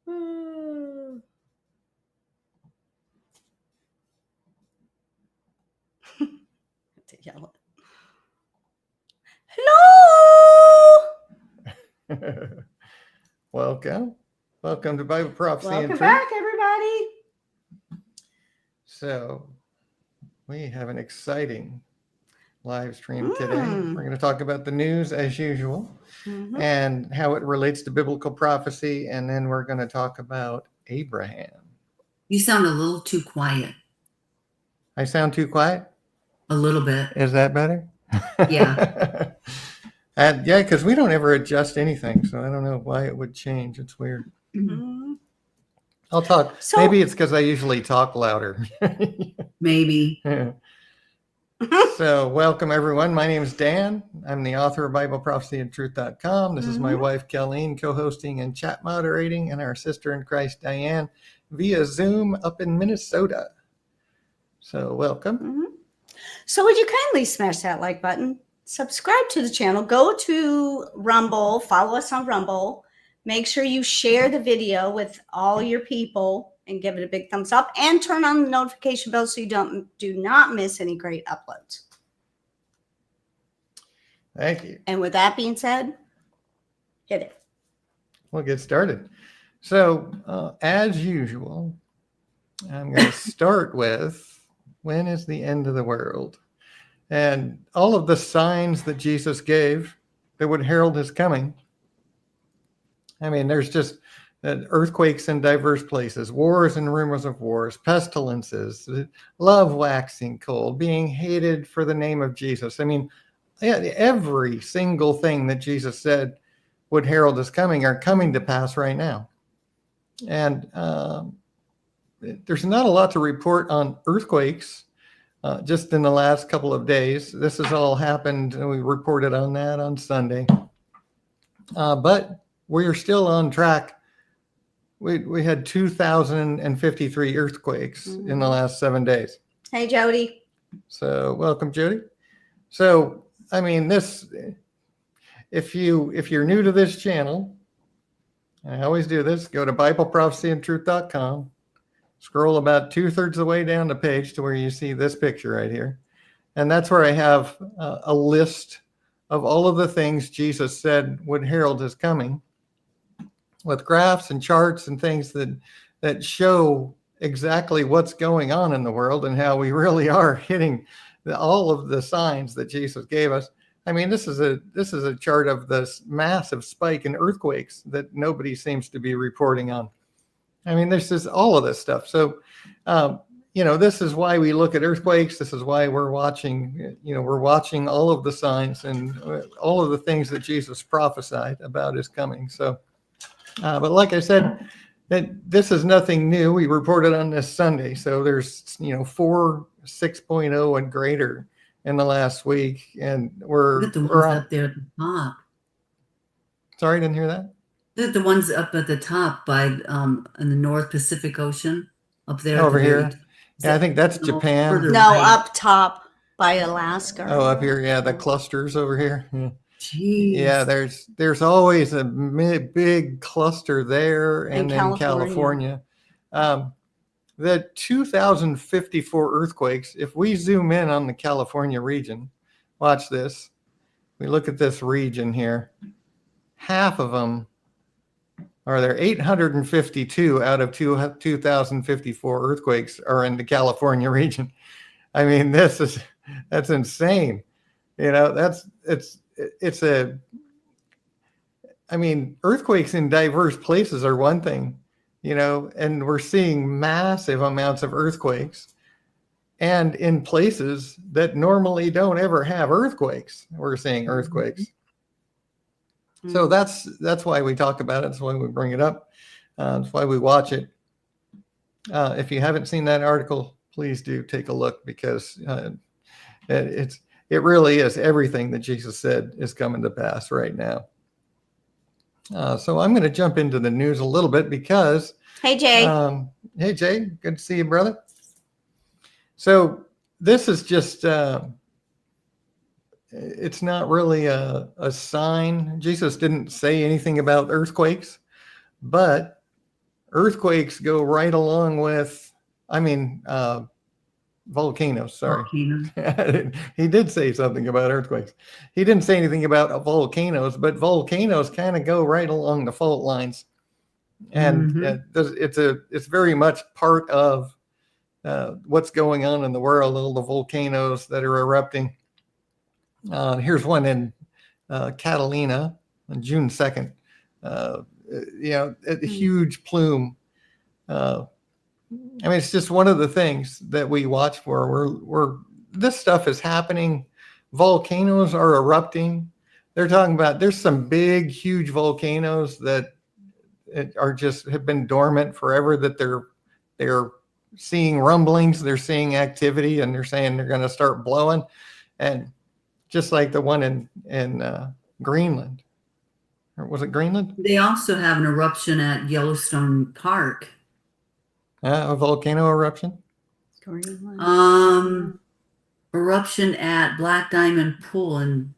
To yell. Hello. Welcome to Bible Prophecy Welcome and back, Truth. everybody. So we have an exciting live stream today. We're going to talk about the news as usual and how it relates to biblical prophecy, and then we're going to talk about Abraham. You sound a little too quiet. I sound too quiet? A little bit. Is that better? Yeah. Yeah, because we don't ever adjust anything, so I don't know why it would change. It's weird. I'll talk. So- Maybe it's because I usually talk louder. Maybe. So welcome, everyone. My name is Dan. I'm the author of BibleProphecyandTruth.com. This is my wife, Kelleen, co-hosting and chat moderating, and our sister in Christ, Diane, via Zoom up in Minnesota. So welcome. So would you kindly smash that like button? Subscribe to the channel. Go to Rumble. Follow us on Rumble. Make sure you share the video with all your people and give it a big thumbs up, and turn on the notification bell so you do not miss any great uploads. Thank you. And with that being said, hit it. We'll get started. So as usual, I'm going to start with, when is the end of the world? And all of the signs that Jesus gave that would herald his coming. I mean, there's just earthquakes in diverse places, wars and rumors of wars, pestilences, love waxing cold, being hated for the name of Jesus. I mean, every single thing that Jesus said would herald his coming are coming to pass right now. And there's not a lot to report on earthquakes just in the last couple of days. This has all happened, and we reported on that on Sunday. But we are still on track. We had 2,053 earthquakes in the last 7 days. Hey, Jody. So welcome, Jody. So, I mean, this, if you're new to this channel, I always do this, go to BibleProphecyandTruth.com, scroll about 2/3 of the way down the page to where you see this picture right here. And that's where I have a list of all of the things Jesus said would herald his coming, with graphs and charts and things that show exactly what's going on in the world and how we really are hitting all of the signs that Jesus gave us. I mean, this is a chart of this massive spike in earthquakes that nobody seems to be reporting on. I mean, this is all of this stuff. So, this is why we look at earthquakes. This is why we're watching all of the signs and all of the things that Jesus prophesied about his coming. So, but like I said, this is nothing new. We reported on this Sunday. So there's, 4 6.0 and greater in the last week. And we're up there at the top. Sorry, didn't hear that. The ones up at the top by in the North Pacific Ocean up there. Over here. Yeah, I think that's Japan. No, right. Up top by Alaska. Oh, up here. Yeah, the clusters over here. Yeah. Jeez. Yeah, there's always a big cluster there, and then California. The 2,054 earthquakes, if we zoom in on the California region, watch this. We look at this region here. Half of them, or there 852 out of 2,054 earthquakes are in the California region. I mean, that's insane. Earthquakes in diverse places are one thing, and we're seeing massive amounts of earthquakes, and in places that normally don't ever have earthquakes, we're seeing earthquakes. So that's why we talk about it. That's why we bring it up. That's why we watch it. If you haven't seen that article, please do take a look, because it really is everything that Jesus said is coming to pass right now. So I'm going to jump into the news a little bit because... Hey, Jay. Hey, Jay. Good to see you, brother. So this is just... it's not really a sign. Jesus didn't say anything about earthquakes, but earthquakes go right along with, volcanoes, sorry. Volcano. He did say something about earthquakes. He didn't say anything about volcanoes, but volcanoes kind of go right along the fault lines. And it's very much part of what's going on in the world, all the volcanoes that are erupting. Here's one in Catalina on June 2nd. A huge plume. It's just one of the things that we watch for. This stuff is happening. Volcanoes are erupting. They're talking about, there's some big, huge volcanoes that have been dormant forever, that they're seeing rumblings, they're seeing activity, and they're saying they're going to start blowing. And just like the one in Greenland, or was it Greenland? They also have an eruption at Yellowstone Park. A volcano eruption? Eruption at Black Diamond Pool in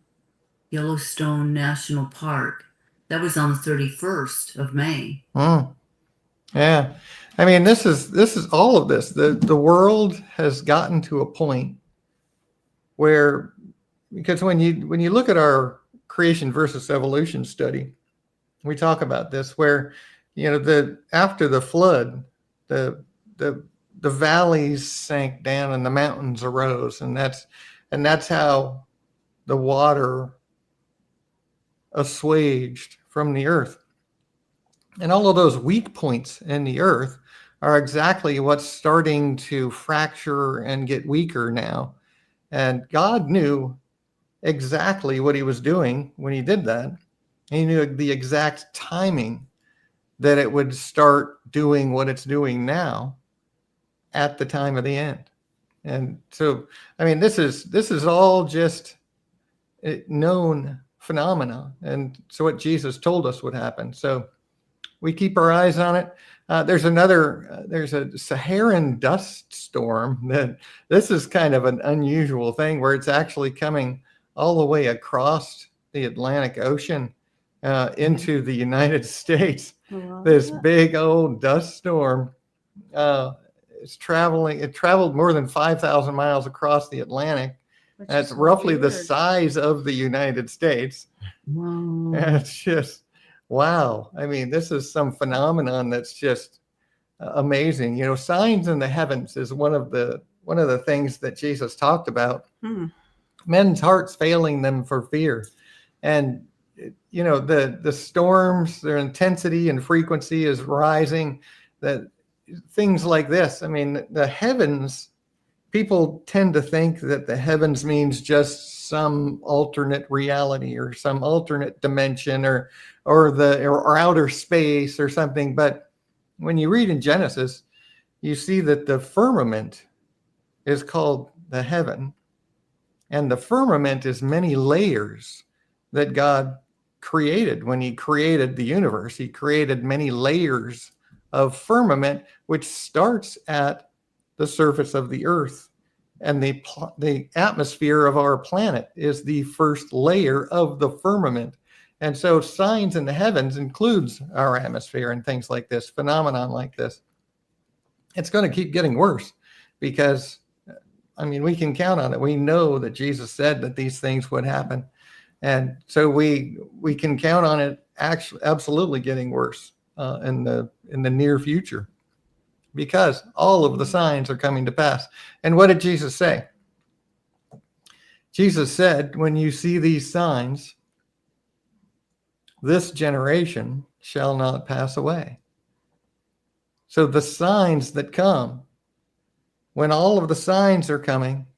Yellowstone National Park. That was on the 31st of May. Yeah. This is all of this. The world has gotten to a point where, because when you look at our creation versus evolution study, we talk about this, where, after the flood, the valleys sank down and the mountains arose, and that's how the water assuaged from the earth. And all of those weak points in the earth are exactly what's starting to fracture and get weaker now. And God knew exactly what he was doing when he did that. He knew the exact timing that it would start doing what it's doing now at the time of the end. And so, this is all just known phenomena. And so what Jesus told us would happen. So we keep our eyes on it. There's a Saharan dust storm that this is kind of an unusual thing, where it's actually coming all the way across the Atlantic Ocean into the United States. This big old dust storm is traveling. It traveled more than 5,000 miles across the Atlantic. That's roughly the size of the United States. Wow. And it's just, wow. This is some phenomenon that's just amazing. Signs in the heavens is one of the things that Jesus talked about. Men's hearts failing them for fear. And the storms, their intensity and frequency is rising. That things like this. The heavens, people tend to think that the heavens means just some alternate reality or some alternate dimension or outer space or something. But when you read in Genesis, you see that the firmament is called the heaven. And the firmament is many layers that God created. When he created the universe, he created many layers of firmament, which starts at the surface of the earth. And the atmosphere of our planet is the first layer of the firmament. And so signs in the heavens includes our atmosphere and things like this, phenomenon like this. It's going to keep getting worse because, we can count on it. We know that Jesus said that these things would happen. And so we can count on it actually absolutely getting worse in the near future, because all of the signs are coming to pass. And what did Jesus say? Jesus said, when you see these signs, this generation shall not pass away. So the signs that come, when all of the signs are coming,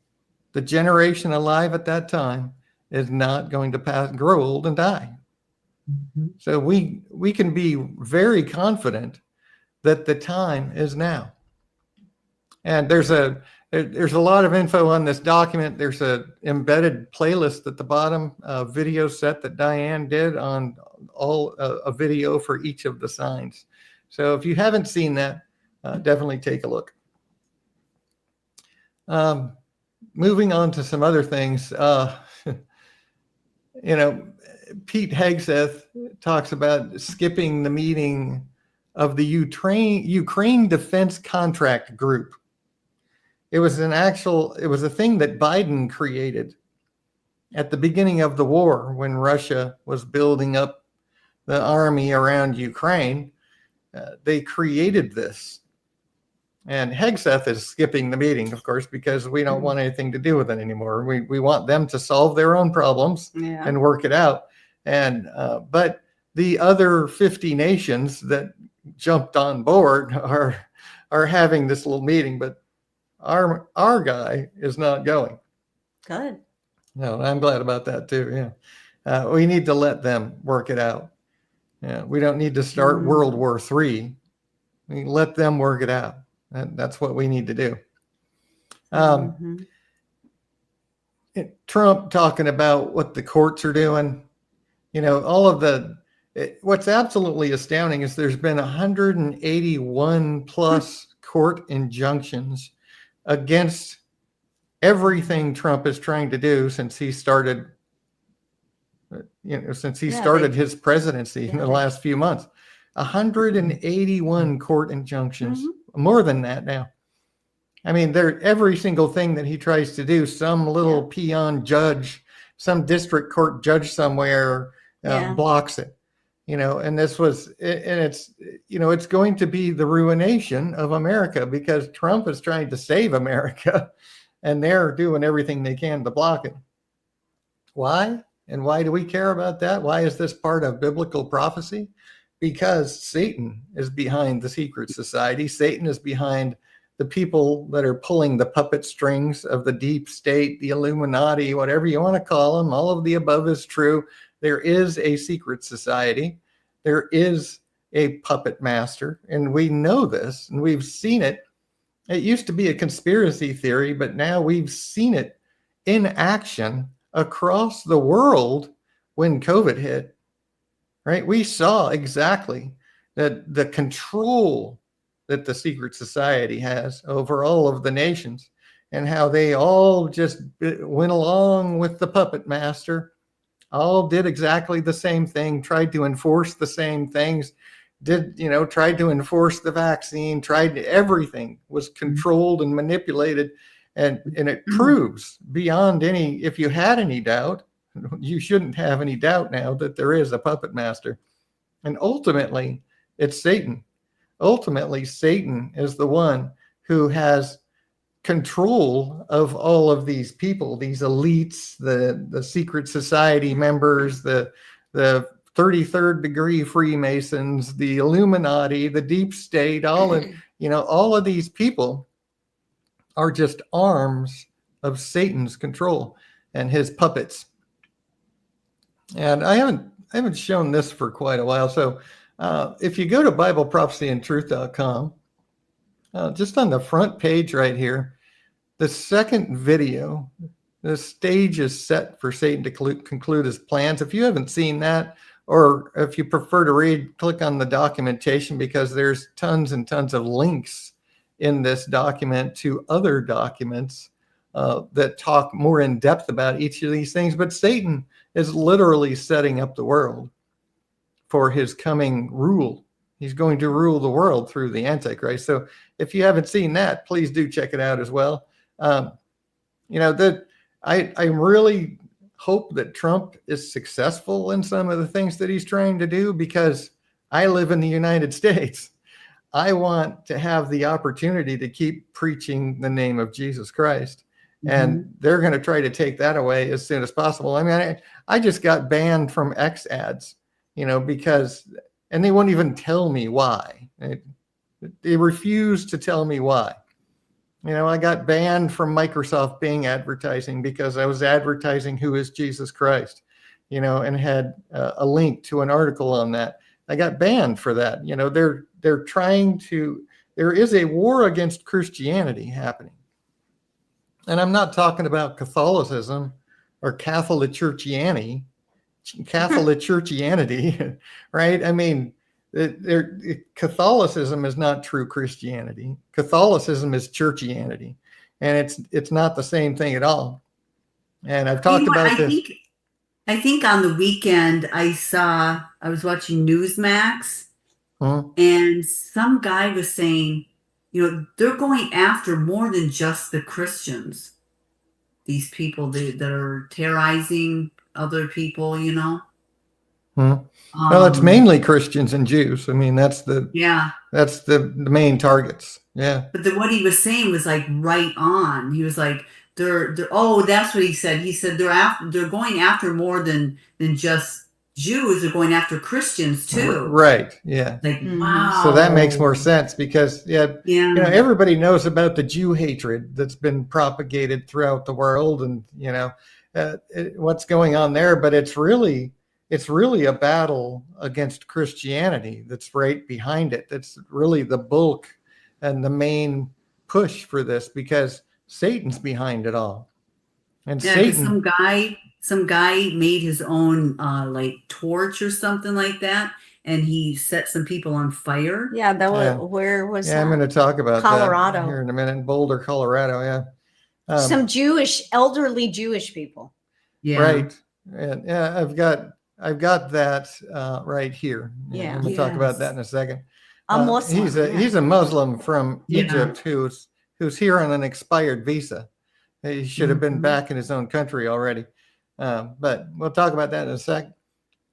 the generation alive at that time is not going to grow old and die. So we can be very confident that the time is now. And there's a lot of info on this document. There's a embedded playlist at the bottom, a video set that Diane did on a video for each of the signs. So if you haven't seen that, definitely take a look. Moving on to some other things, Pete Hegseth talks about skipping the meeting of the Ukraine Defense Contract Group. It was a thing that Biden created at the beginning of the war when Russia was building up the army around Ukraine. They created this. And Hegseth is skipping the meeting, of course, because we don't want anything to do with it anymore. We want them to solve their own problems and work it out. And but the other 50 nations that jumped on board are having this little meeting, but our guy is not going. Good. No, I'm glad about that too. Yeah, we need to let them work it out. Yeah, we don't need to start World War III. We let them work it out. That's what we need to do. Trump talking about what the courts are doing. What's absolutely astounding is there's been 181 plus court injunctions against everything Trump is trying to do since he started, his presidency in the last few months. 181 court injunctions, more than that now. I mean, every single thing that he tries to do, some little peon judge, some district court judge somewhere blocks it. And it's going to be the ruination of America because Trump is trying to save America and they're doing everything they can to block it. Why? And why do we care about that? Why is this part of biblical prophecy? Because Satan is behind the secret society. Satan is behind the people that are pulling the puppet strings of the deep state, the Illuminati, whatever you want to call them. All of the above is true. There is a secret society. There is a puppet master, and we know this, and we've seen it. It used to be a conspiracy theory, but now we've seen it in action across the world when COVID hit. Right? We saw exactly that the control that the secret society has over all of the nations and how they all just went along with the puppet master, all did exactly the same thing, tried to enforce the same things, tried to enforce the vaccine, everything was controlled and manipulated. And it proves beyond if you had any doubt, you shouldn't have any doubt now that there is a puppet master. And ultimately, it's Satan. Ultimately, Satan is the one who has control of all of these people, these elites, the secret society members, the 33rd degree Freemasons, the Illuminati, the deep state, all of these people are just arms of Satan's control and his puppets. And I haven't shown this for quite a while. So if you go to BibleProphecyandTruth.com, just on the front page right here, the second video, the stage is set for Satan to conclude his plans. If you haven't seen that, or if you prefer to read, click on the documentation because there's tons and tons of links in this document to other documents that talk more in depth about each of these things. But Satan is literally setting up the world for his coming rule. He's going to rule the world through the Antichrist. So if you haven't seen that, please do check it out as well. I really hope that Trump is successful in some of the things that he's trying to do because I live in the United States. I want to have the opportunity to keep preaching the name of Jesus Christ. And they're going to try to take that away as soon as possible. I mean, I just got banned from X ads, because, and they won't even tell me why. They refuse to tell me why. I got banned from Microsoft Bing advertising because I was advertising who is Jesus Christ, and had a link to an article on that. I got banned for that. They're trying to, there is a war against Christianity happening. And I'm not talking about Catholicism or Catholic Churchianity, right? I mean, Catholicism is not true Christianity. Catholicism is Churchianity, and it's not the same thing at all. And I've talked about this. I think on the weekend I was watching Newsmax, And some guy was saying, they're going after more than just the Christians. These people that are terrorizing other people, Well, it's mainly Christians and Jews. I mean, that's the Yeah. main targets. Yeah. But what he was saying was like right on. He was like, they're oh, that's what he said. He said they're going after more than just Jews. They're going after Christians too. Right. Yeah. Like, wow. So that makes more sense because everybody knows about the Jew hatred that's been propagated throughout the world, and what's going on there. But it's really a battle against Christianity that's right behind it. That's really the bulk and the main push for this, because Satan's behind it all. And Satan, some guy made his own like torch or something like that, and he set some people on fire. Yeah, that was where was that? I'm going to talk about Colorado that here in a minute. Boulder, Colorado. Yeah, some elderly Jewish people. Yeah, right. And I've got that right here. Yeah, I'm going to talk about that in a second. A Muslim. He's a Muslim from Egypt who's here on an expired visa. He should have been back in his own country already. But we'll talk about that in a sec.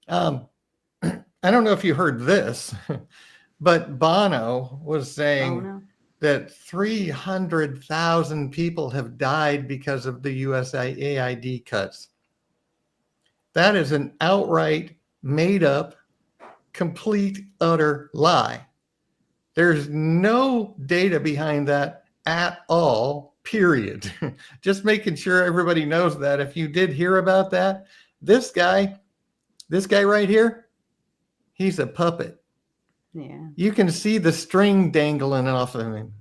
I don't know if you heard this, but Bono was saying that 300,000 people have died because of the USAID cuts. That is an outright, made up, complete, utter lie. There's no data behind that at all, period. Just making sure everybody knows that. If you did hear about that, this guy right here, he's a puppet. Yeah. You can see the string dangling off of him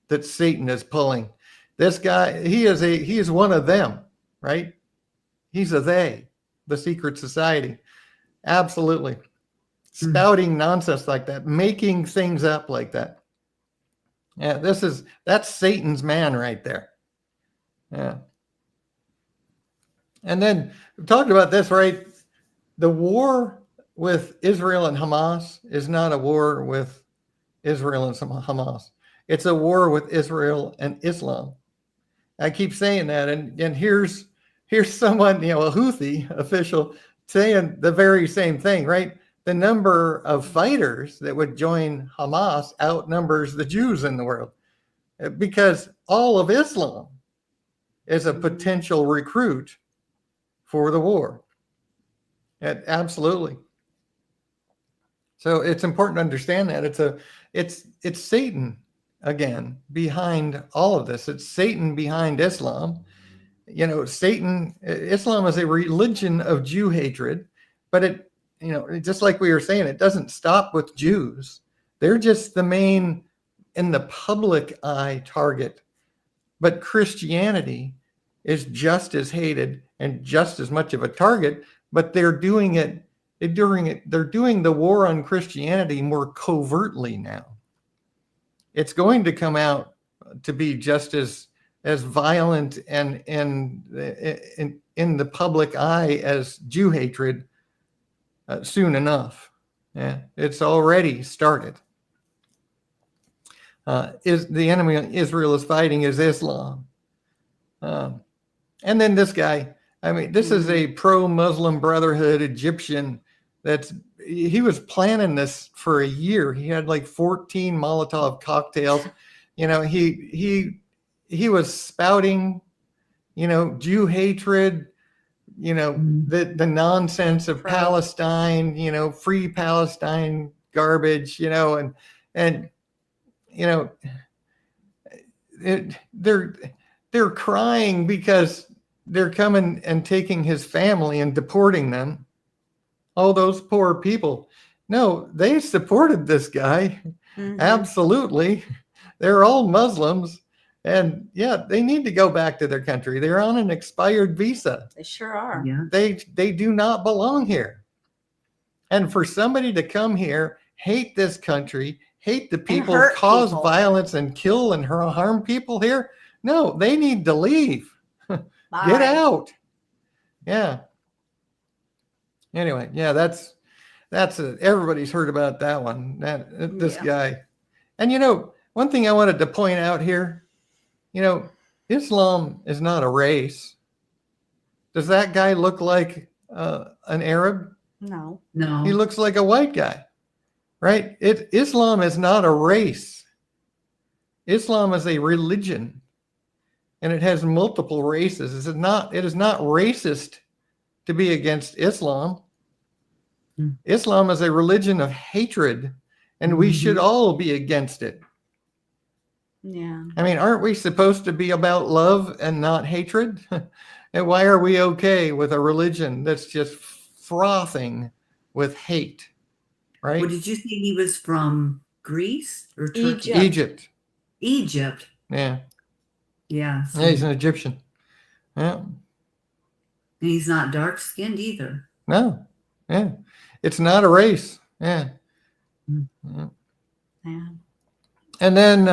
that Satan is pulling. This guy, he is one of them, right? He's a they, the secret society. Absolutely. Spouting nonsense like that, making things up like that. Yeah, that's Satan's man right there. Yeah. And then we talked about this, right? The war with Israel and Hamas is not a war with Israel and Hamas. It's a war with Israel and Islam. I keep saying that, and here's someone, a Houthi official saying the very same thing, right? The number of fighters that would join Hamas outnumbers the Jews in the world, because all of Islam is a potential recruit for the war. Absolutely. So it's important to understand that it's Satan again behind all of this. It's Satan behind Islam. Islam is a religion of Jew hatred, but just like we were saying, it doesn't stop with Jews. They're just the main, in the public eye, target. But Christianity is just as hated and just as much of a target, but they're doing the war on Christianity more covertly now. It's going to come out to be just as violent and in the public eye as Jew hatred soon enough. Yeah, it's already started. Is the enemy Israel is fighting is Islam. And then this guy, this is a pro-Muslim Brotherhood Egyptian he was planning this for a year. He had like 14 Molotov cocktails. He was spouting, Jew hatred, the nonsense of Palestine, free Palestine garbage, they're crying because they're coming and taking his family and deporting them. All those poor people. No, they supported this guy. Mm-hmm. Absolutely. They're all Muslims. And they need to go back to their country. They're on an expired visa. They sure are. Yeah. They do not belong here. And for somebody to come here, hate this country, hate the people, cause violence and kill and harm people here, no, they need to leave. Get out. Yeah. Anyway, that's everybody's heard about that one. This Yeah. guy. And one thing I wanted to point out here, Islam is not a race. Does that guy look like an Arab? No. He No. looks like a white guy, right? Islam is not a race. Islam is a religion, and it has multiple races. It is not racist to be against Islam. Islam is a religion of hatred, and we should all be against it. Yeah. I mean, aren't we supposed to be about love and not hatred? And why are we okay with a religion that's just frothing with hate, right? Well, did you say he was from Greece or Turkey? Egypt. Egypt. Yeah. Yeah. So- Yeah, he's an Egyptian. Yeah. and he's not dark skinned either. No. Yeah. It's not a race. Yeah. Yeah. Yeah. And then,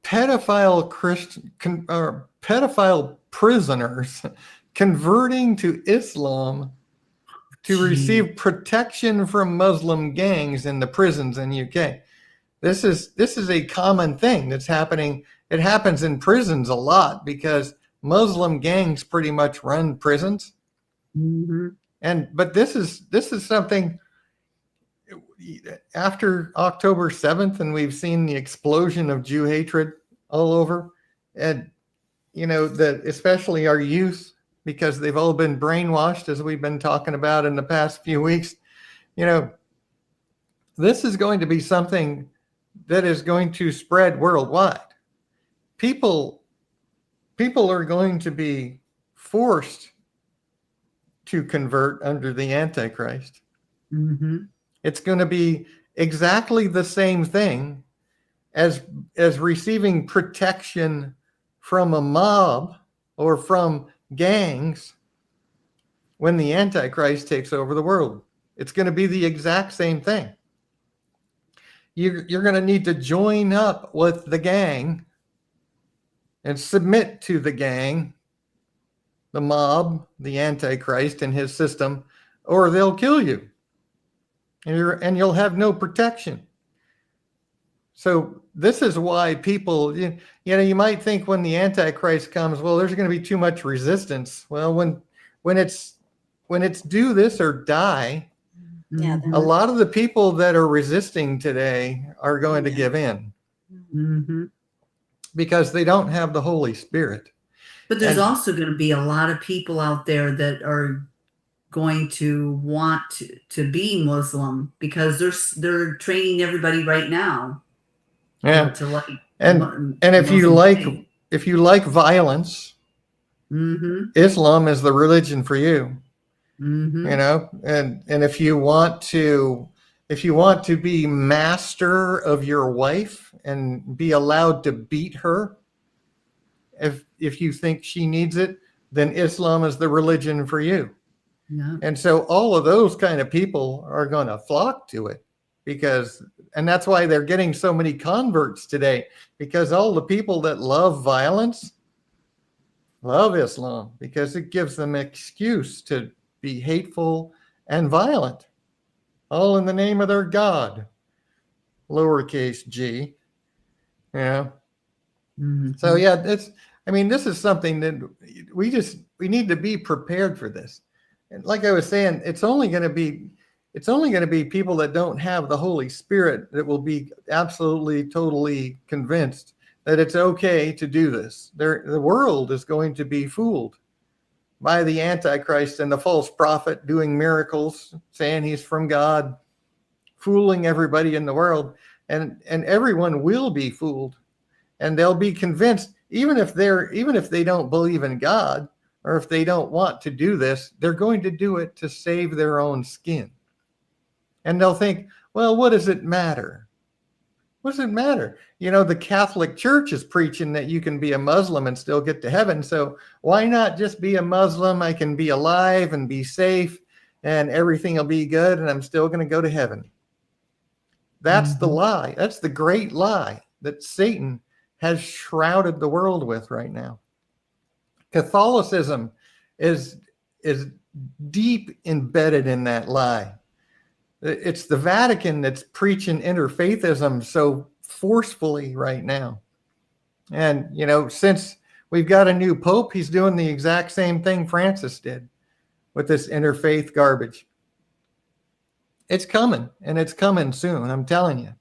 pedophile pedophile prisoners converting to Islam to receive protection from Muslim gangs in the prisons in UK. This is a common thing that's happening. It happens in prisons a lot because Muslim gangs pretty much run prisons. But this is something after October 7th, and we've seen the explosion of Jew hatred all over, and that especially our youth, because they've all been brainwashed, as we've been talking about in the past few weeks. This is going to be something that is going to spread worldwide. People are going to be forced to convert under the Antichrist. It's going to be exactly the same thing as receiving protection from a mob or from gangs when the Antichrist takes over the world. It's going to be the exact same thing. You're going to need to join up with the gang and submit to the gang, the mob, the Antichrist and his system, or they'll kill you. And you'll have no protection. So this is why people, you might think when the Antichrist comes, well, there's going to be too much resistance. Well, when it's do this or die, Yeah. a lot of the people that are resisting today are going to give in because they don't have the Holy Spirit. But there's also going to be a lot of people out there that are going to want to be Muslim because they're training everybody right now. Yeah. To like And if you like violence, Islam is the religion for you. And if you want to be master of your wife and be allowed to beat her, if you think she needs it, then Islam is the religion for you. Yeah. And so all of those kind of people are going to flock to it and that's why they're getting so many converts today, because all the people that love violence love Islam because it gives them an excuse to be hateful and violent, all in the name of their God, lowercase g. So yeah, this is something that we need to be prepared for this. And like I was saying, it's only going to be people that don't have the Holy Spirit that will be absolutely, totally convinced that it's okay to do this. The world is going to be fooled by the Antichrist and the false prophet doing miracles, saying he's from God, fooling everybody in the world, and everyone will be fooled, and they'll be convinced, even if they don't believe in God, or if they don't want to do this, they're going to do it to save their own skin. And they'll think, well, what does it matter? What does it matter? The Catholic Church is preaching that you can be a Muslim and still get to heaven. So why not just be a Muslim? I can be alive and be safe and everything will be good and I'm still going to go to heaven. That's the lie. That's the great lie that Satan has shrouded the world with right now. Catholicism is deep embedded in that lie. It's the Vatican that's preaching interfaithism so forcefully right now. And, you know, since we've got a new pope, he's doing the exact same thing Francis did with this interfaith garbage. It's coming, and it's coming soon. I'm telling you.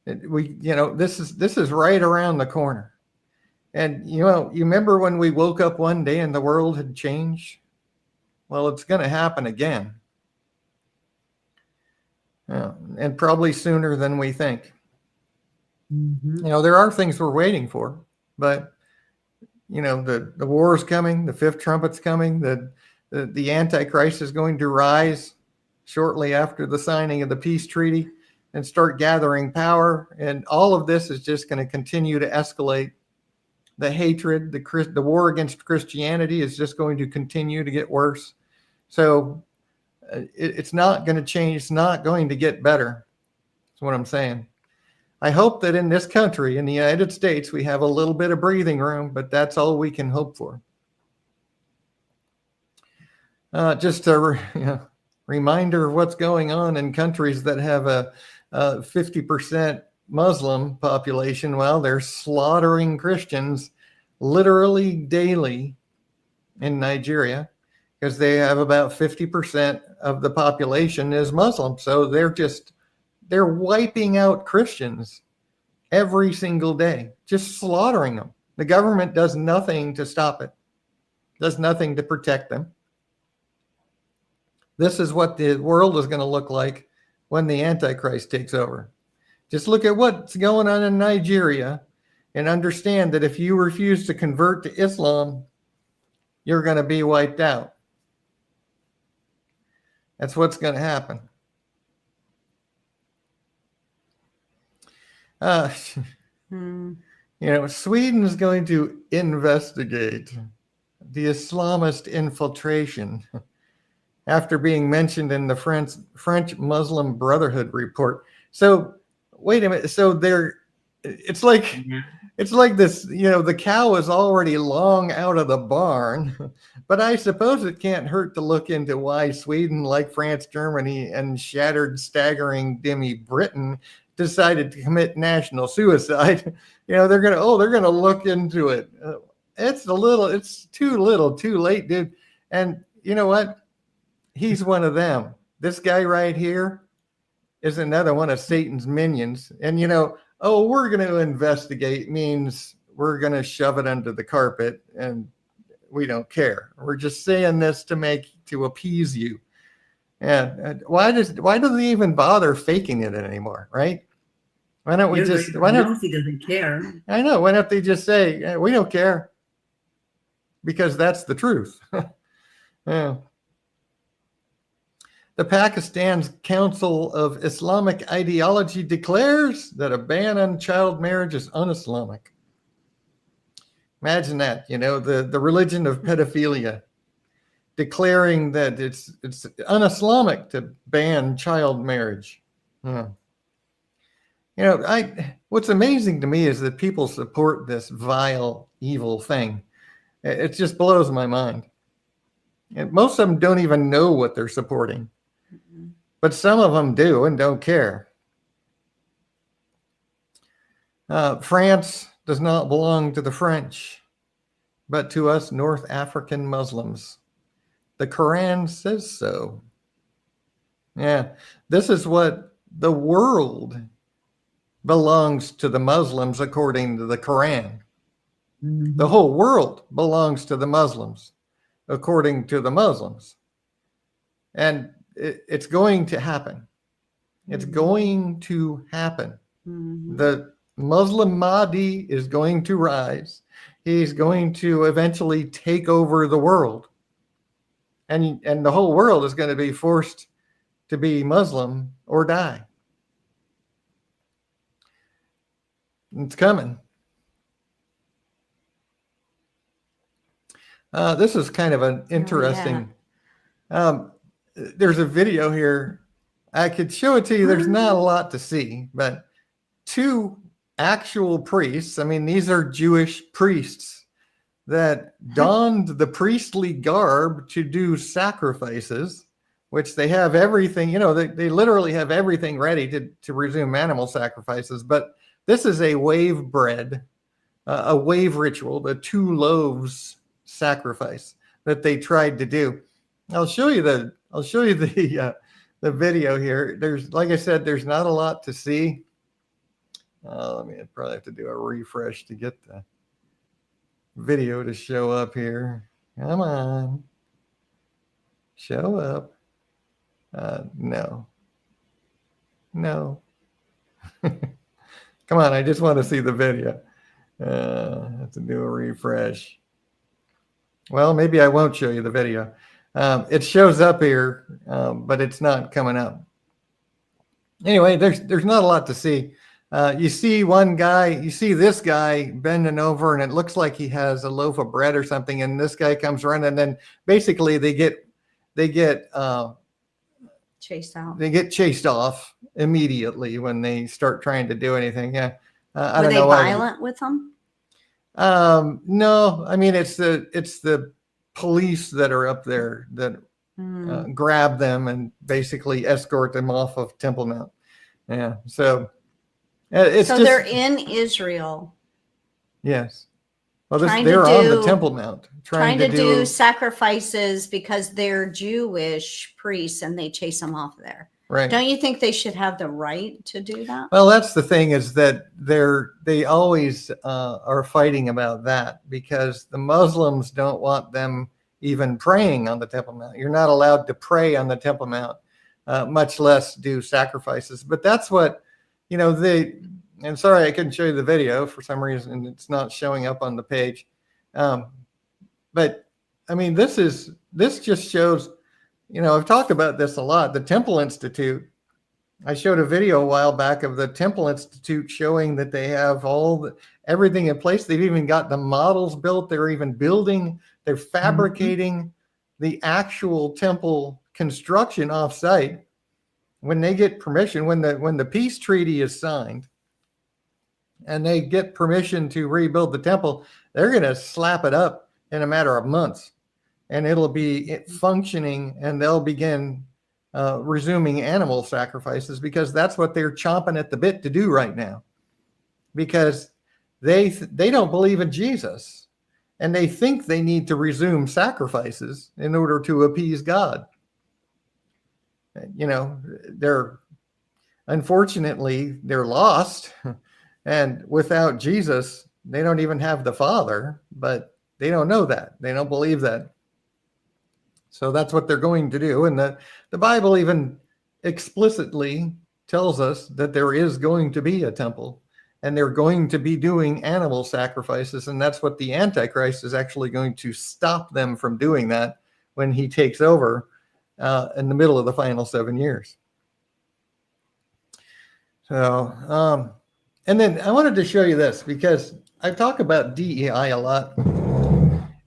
This is right around the corner. And, you know, you remember when we woke up one day and the world had changed? Well, it's going to happen again. Yeah, and probably sooner than we think. Mm-hmm. You know, there are things we're waiting for, but, you know, the war is coming, the fifth trumpet's coming, the Antichrist is going to rise shortly after the signing of the peace treaty and start gathering power. And all of this is just going to continue to escalate. The hatred, the war against Christianity is just going to continue to get worse. So it's not going to change. It's not going to get better. That's what I'm saying. I hope that in this country, in the United States, we have a little bit of breathing room, but that's all we can hope for. Just a reminder of what's going on in countries that have a 50% Muslim population. Well, they're slaughtering Christians literally daily in Nigeria because they have about 50% of the population is Muslim. So they're wiping out Christians every single day, just slaughtering them. The government does nothing to stop it, does nothing to protect them. This is what the world is going to look like when the Antichrist takes over. Just look at what's going on in Nigeria and understand that if you refuse to convert to Islam, you're going to be wiped out. That's what's going to happen. You know, Sweden is going to investigate the Islamist infiltration after being mentioned in the French Muslim Brotherhood report. So wait a minute. So it's like this, you know, the cow is already long out of the barn, but I suppose it can't hurt to look into why Sweden, like France, Germany, and shattered, staggering Dimmy Britain, decided to commit national suicide. You know, they're gonna look into it. It's too little, too late, dude. And you know what? He's one of them. This guy right here is another one of Satan's minions. And, you know, we're going to investigate means we're going to shove it under the carpet and we don't care. We're just saying this to appease you. And why do they even bother faking it anymore, right? Why don't he doesn't care. I know. Why don't they just say, we don't care? Because that's the truth. Yeah. The Pakistan's Council of Islamic Ideology declares that a ban on child marriage is un-Islamic. Imagine that, you know, the religion of pedophilia declaring that it's un-Islamic to ban child marriage. Yeah. You know, what's amazing to me is that people support this vile, evil thing. It just blows my mind. And most of them don't even know what they're supporting. But some of them do and don't care. France does not belong to the French, but to us North African Muslims. The Quran says so. Yeah, this is what the world belongs to the Muslims according to the Quran. Mm-hmm. The whole world belongs to the Muslims according to the Muslims. And it's going to happen. It's going to happen. Mm-hmm. The Muslim Mahdi is going to rise. He's going to eventually take over the world. And the whole world is going to be forced to be Muslim or die. It's coming. This is kind of an interesting. There's a video here. I could show it to you. There's not a lot to see, but two actual priests. I mean, these are Jewish priests that donned the priestly garb to do sacrifices, which they have everything, they literally have everything ready to resume animal sacrifices. But this is a wave bread, a wave ritual, the 2 loaves sacrifice that they tried to do. I'll show you the video here. There's, like I said, there's not a lot to see. I'd probably have to do a refresh to get the video to show up here. Come on. Show up. No. Come on, I just want to see the video. I have to do a refresh. Well, maybe I won't show you the video. It shows up here, but it's not coming up. Anyway, there's not a lot to see. You see one guy, you see this guy bending over, and it looks like he has a loaf of bread or something, and this guy comes running, and then basically they get chased out. They get chased off immediately when they start trying to do anything. Yeah. I Were don't they know violent with them? No, I mean, it's the police that are up there that grab them and basically escort them off of Temple Mount. Yeah. So they're in Israel. Yes. Well, Trying they're to on the do- Temple Mount Trying to do sacrifices because they're Jewish priests and they chase them off there. right. Don't you think they should have the right to do that? Well, that's the thing, is that they always are fighting about that, because the Muslims don't want them even praying on the Temple Mount. You're not allowed to pray on the Temple Mount, much less do sacrifices. But that's what, and sorry, I couldn't show you the video for some reason. It's not showing up on the page. But I mean, this just shows, I've talked about this a lot. The Temple Institute, I showed a video a while back of the Temple Institute showing that they have everything in place. They've even got the models built. They're even building, they're fabricating the actual temple construction offsite. When they get permission, when the peace treaty is signed and they get permission to rebuild the temple, they're going to slap it up in a matter of months, and it'll be functioning, and they'll begin resuming animal sacrifices, because that's what they're chomping at the bit to do right now, because they don't believe in Jesus, and they think they need to resume sacrifices in order to appease God. Unfortunately, they're lost, and without Jesus, they don't even have the Father, but they don't know that. They don't believe that. So that's what they're going to do. And the Bible even explicitly tells us that there is going to be a temple, and they're going to be doing animal sacrifices. And that's what the Antichrist is actually going to stop them from doing that when he takes over in the middle of the final 7 years. So, and then I wanted to show you this, because I talk about DEI a lot,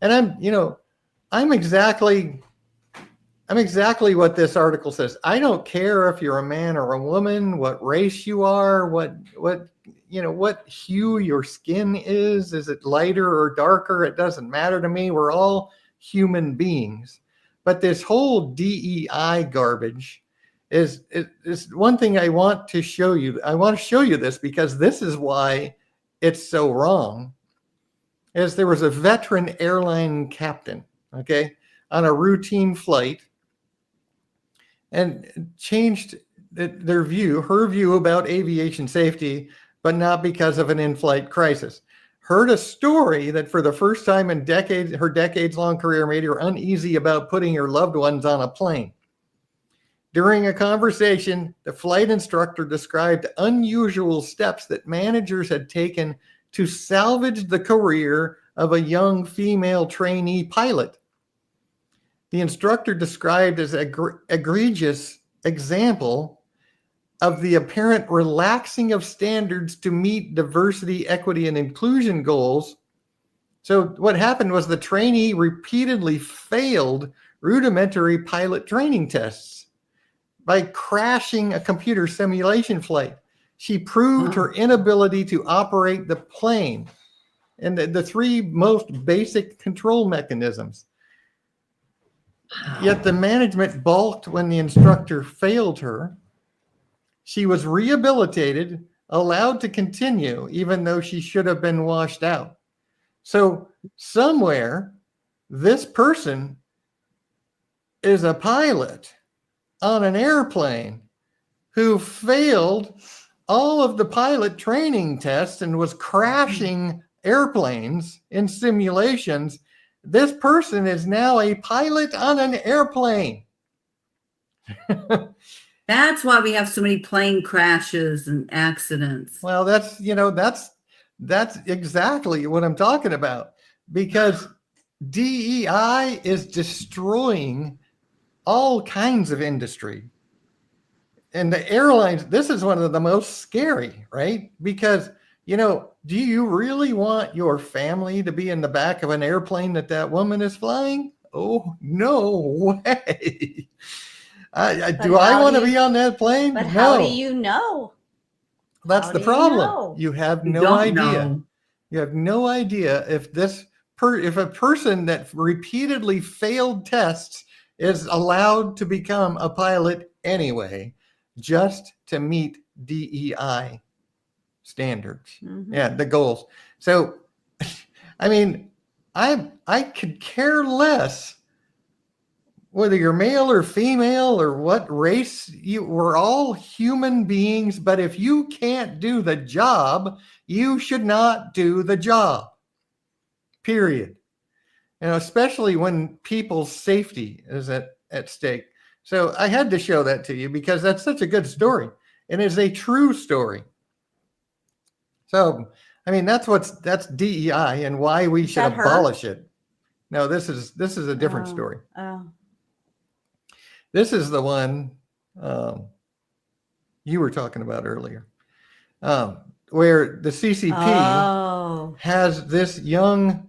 and I'm exactly what this article says. I don't care if you're a man or a woman, what race you are, what hue your skin is. Is it lighter or darker? It doesn't matter to me. We're all human beings. But this whole DEI garbage is one thing I want to show you. I want to show you this, because this is why it's so wrong. Is there was a veteran airline captain, okay, on a routine flight, and changed her view about aviation safety, but not because of an in-flight crisis. Heard a story that for the first time in her decades-long career made her uneasy about putting her loved ones on a plane. During a conversation, the flight instructor described unusual steps that managers had taken to salvage the career of a young female trainee pilot. The instructor described as an egregious example of the apparent relaxing of standards to meet diversity, equity, and inclusion goals. So what happened was the trainee repeatedly failed rudimentary pilot training tests by crashing a computer simulation flight. She proved her inability to operate the plane. and the three most basic control mechanisms. Yet the management balked when the instructor failed her. She was rehabilitated, allowed to continue, even though she should have been washed out. So somewhere, this person is a pilot on an airplane who failed all of the pilot training tests and was crashing airplanes in simulations. This person is now a pilot on an airplane. That's why we have so many plane crashes and accidents. Well, that's exactly what I'm talking about, because DEI is destroying all kinds of industry. And the airlines, this is one of the most scary, right? Because, do you really want your family to be in the back of an airplane that woman is flying? Oh, no way. Do I want to be on that plane? But No. how do you know? That's How the do you problem. know? You have You no don't idea. know. You have no idea if if a person that repeatedly failed tests is allowed to become a pilot anyway, just to meet DEI standards. Mhm. Yeah, the goals. So, I mean, I could care less whether you're male or female or what race we're all human beings. But if you can't do the job, you should not do the job. Period. Especially when people's safety is at stake. So I had to show that to you because that's such a good story. And it's a true story. So, I mean, that's DEI and why we should that her? abolish it. No, this is a different story. Oh. This is the one you were talking about earlier, where the CCP has this young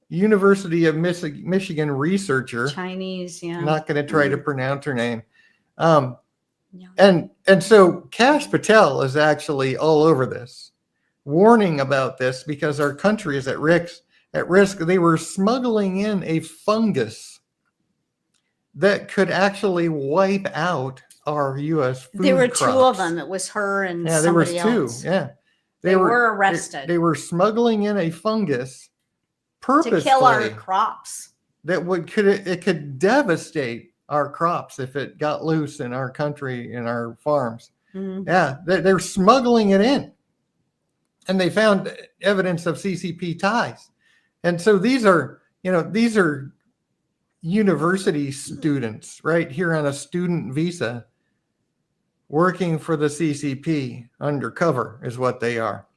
University of Michigan researcher. Chinese, yeah. I'm not going to try to pronounce her name. And so Kash Patel is actually all over this, warning about this because our country is at risk. They were smuggling in a fungus that could actually wipe out our U.S. food There were crops. two of them. It was her and somebody else. Yeah, they were arrested. They were smuggling in a fungus purposely to kill our crops. That could devastate our crops if it got loose in our country, in our farms. Mm-hmm. Yeah, they're smuggling it in, and they found evidence of CCP ties. And so these are university students right here on a student visa working for the CCP undercover is what they are.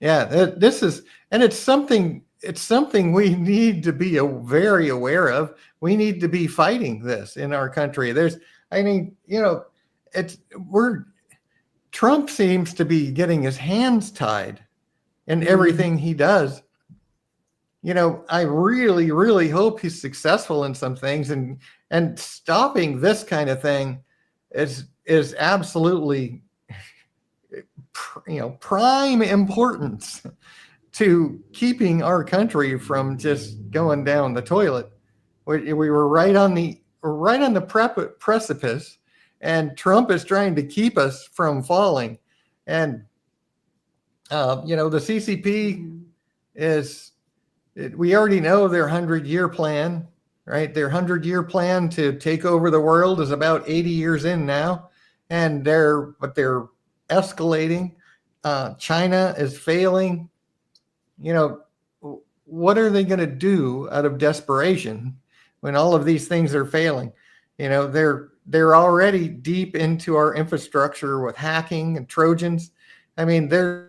Yeah, this is, and it's something we need to be very aware of. We need to be fighting this in our country. Trump seems to be getting his hands tied in everything he does. I really, really hope he's successful in some things, and stopping this kind of thing is absolutely, prime importance to keeping our country from just going down the toilet. We were right on the precipice, and Trump is trying to keep us from falling. And the CCP is. We already know their 100-year plan, right? Their 100-year plan to take over the world is about 80 years in now, and they're escalating. China is failing. What are they going to do out of desperation when all of these things are failing? They're already deep into our infrastructure with hacking and Trojans. I mean, they're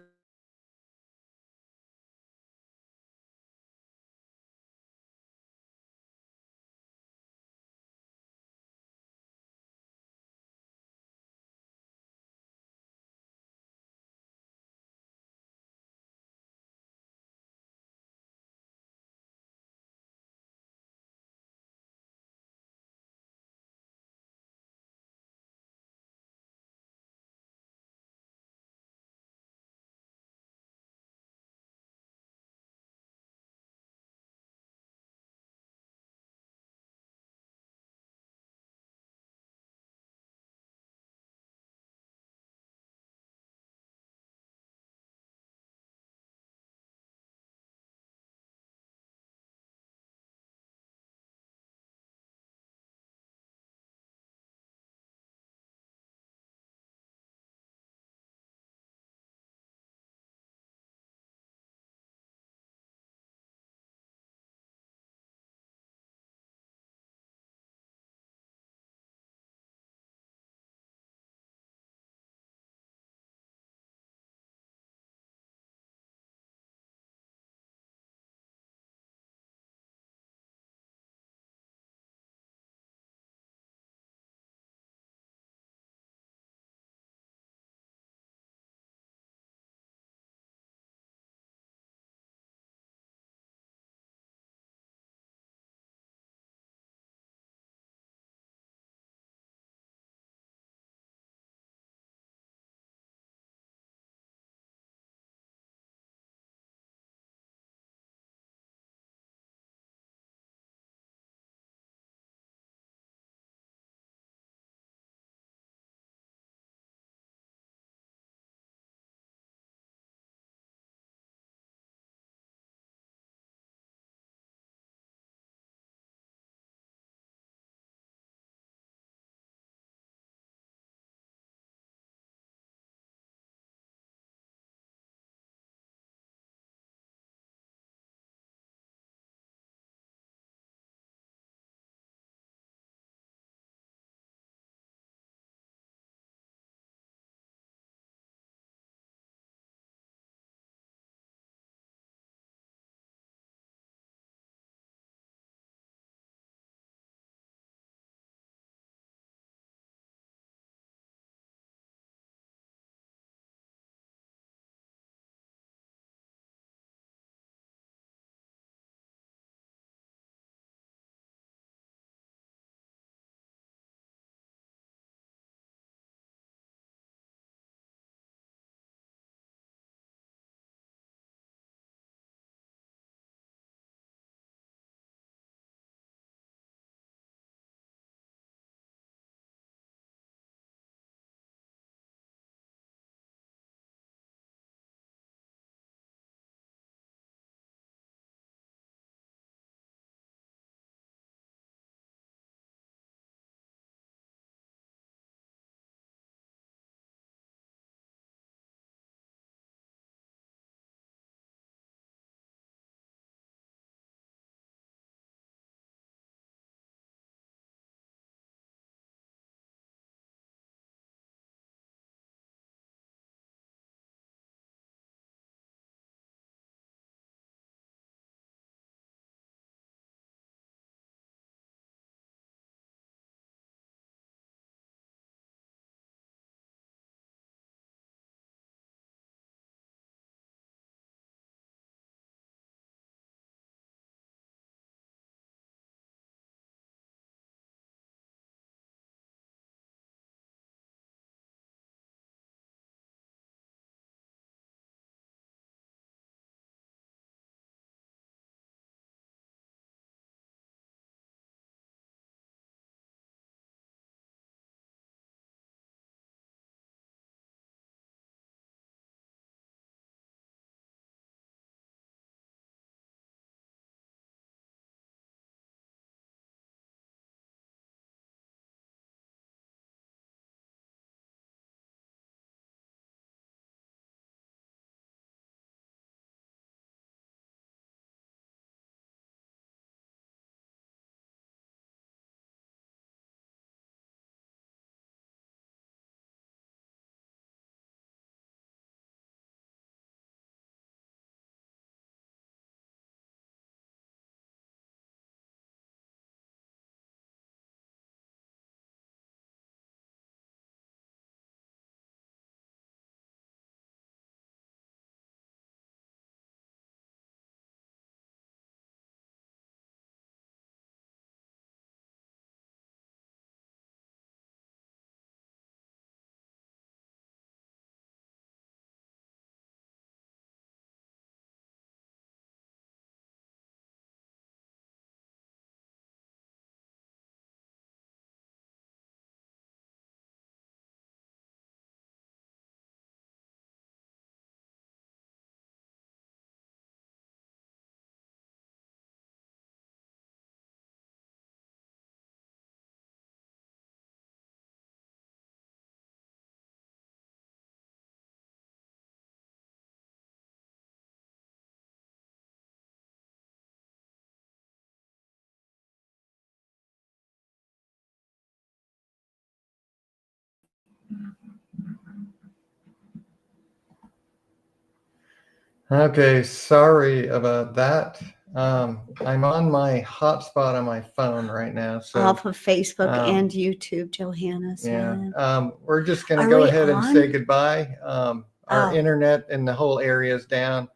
Okay, sorry about that. I'm on my hotspot on my phone right now, so Off of Facebook um, and YouTube, Johanna said. yeah. We're just going to Are go we ahead and say on? goodbye. Our Oh. internet in the whole area is down.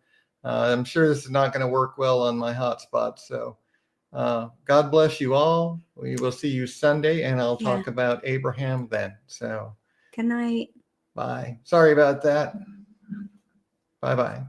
I'm sure this is not going to work well on my hotspot. So God bless you all. We will see you Sunday, and I'll talk about Abraham then. So Good night. bye. Sorry about that. Bye-bye.